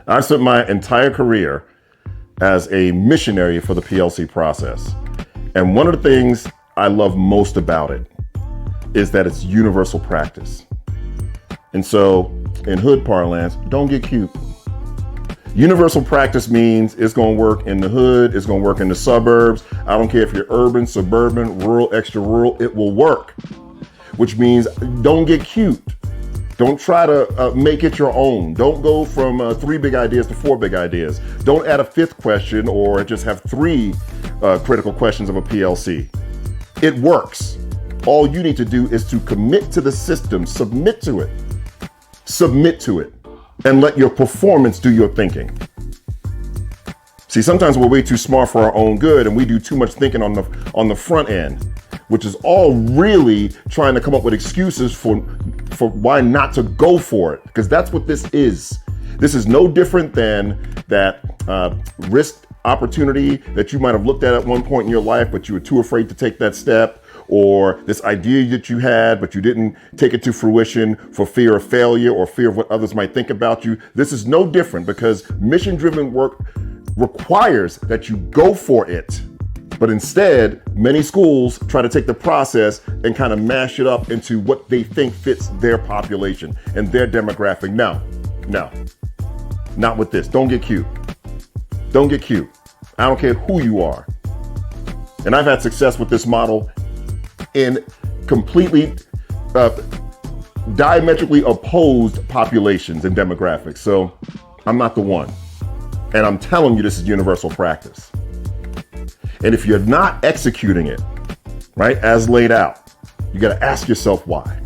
I spent my entire career as a missionary for the PLC process. And one of the things I love most about it is that it's universal practice. And so in hood parlance, don't get cute. Universal practice means it's going to work in the hood, it's going to work in the suburbs. I don't care if you're urban, suburban, rural, extra rural, it will work. Which means don't get cute. Don't try to make it your own. Don't go from 3 big ideas to 4 big ideas. Don't add a 5th question or just have 3 critical questions of a PLC. It works. All you need to do is to commit to the system, submit to it, and let your performance do your thinking. See, sometimes we're way too smart for our own good and we do too much thinking on the front end, which is all really trying to come up with excuses for why not to go for it, because that's what this is. This is no different than that risk opportunity that you might have looked at one point in your life, but you were too afraid to take that step, or this idea that you had, but you didn't take it to fruition for fear of failure or fear of what others might think about you. This is no different, because mission-driven work requires that you go for it. But instead, many schools try to take the process and kind of mash it up into what they think fits their population and their demographic. No, not with this. Don't get cute. Don't get cute. I don't care who you are. And I've had success with this model in completely diametrically opposed populations and demographics. So I'm not the one. And I'm telling you, this is universal practice. And if you're not executing it, right, as laid out, you got to ask yourself why.